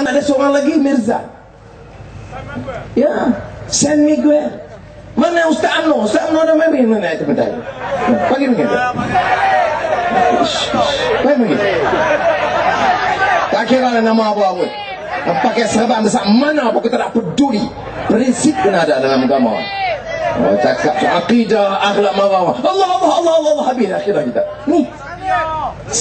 Ada seorang lagi Mirza. Ya, San Miguel. Mana Ustaz Amno? Ustaz Amno ada main mana itu betul? Pagi ni kita. Main ni. Tak kira nama apa pun. Pakai serban besar mana apa kita tak peduli. Prinsip kena ada dalam agama. Oh, cakap soal akidah, akhlak marah. Allah habis akhirat kita. Ni.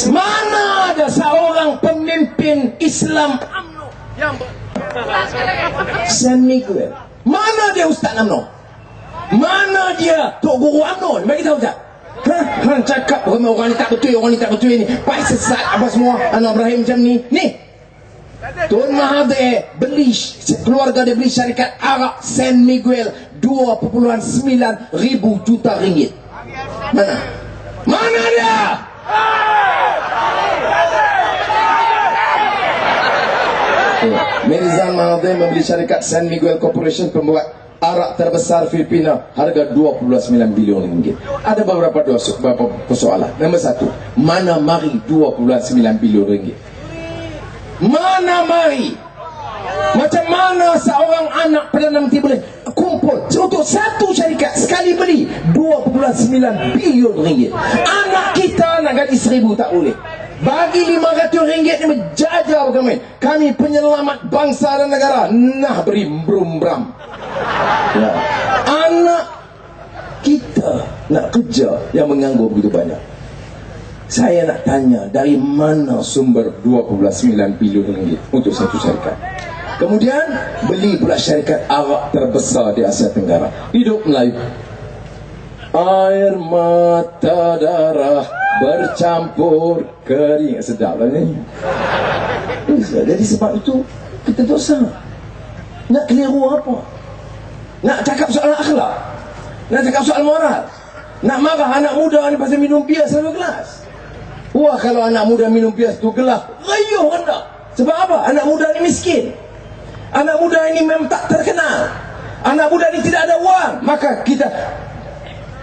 Mana ada seorang pemimpin Islam UMNO yang San Miguel? Mana dia Ustaz UMNO? Mana dia Tok Guru UMNO? Bagi tahu tak? Hang cakap orang ni tak betul, orang ni tak betul ni. Pai sesat apa semua. Anwar Ibrahim macam ni. Ni. Tuan Mahathir beli, keluarga dia beli syarikat Arak San Miguel 2.9 ribu juta ringgit. Mana? Mana dia? Mirzan Mahathir membeli syarikat San Miguel Corporation pembuat arak terbesar Filipina, harga 29 bilion ringgit. Ada beberapa persoalan. Nombor satu, mana mari 29 bilion ringgit? Mana mari? Macam mana seorang anak Perdana Menteri boleh kumpul untuk satu syarikat sekali beli 2.9 bilion ringgit? Anak kita nak gaji 1,000 tak boleh. Bagi 500 ringgit ni menjajar kami. Kami penyelamat bangsa dan negara. Nah beri brum-bram. Ya. Anak kita nak kerja yang menganggur begitu banyak. Saya nak tanya, dari mana sumber 2.9 bilion ringgit untuk satu syarikat? Kemudian beli pula syarikat arak terbesar di Asia Tenggara. Hidup Melayu. Air mata darah bercampur kering. Sedap lah ni. Jadi sebab itu kita dosa. Nak keliru apa? Nak cakap soal akhlak, nak cakap soal moral, nak marah anak muda ni pasal minum bir 1 gelas. Wah, kalau anak muda minum bir 1 gelas, rayuh anda. Sebab apa? Anak muda ni miskin. Anak muda ini memang tak terkenal. Anak muda ni tidak ada wang. Maka kita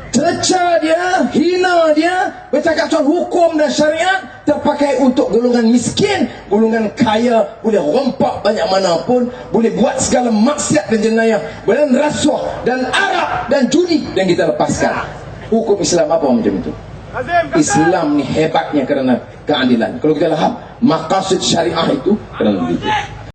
cerca dia, hina dia, bercakap soal hukum dan syariat, terpakai untuk golongan miskin, golongan kaya, boleh rompak banyak mana pun, boleh buat segala maksiat dan jenayah, dan rasuah dan arak dan judi, dan kita lepaskan. Hukum Islam apa macam itu? Islam ni hebatnya kerana keadilan. Kalau kita faham maqasid syariah itu kerana begitu.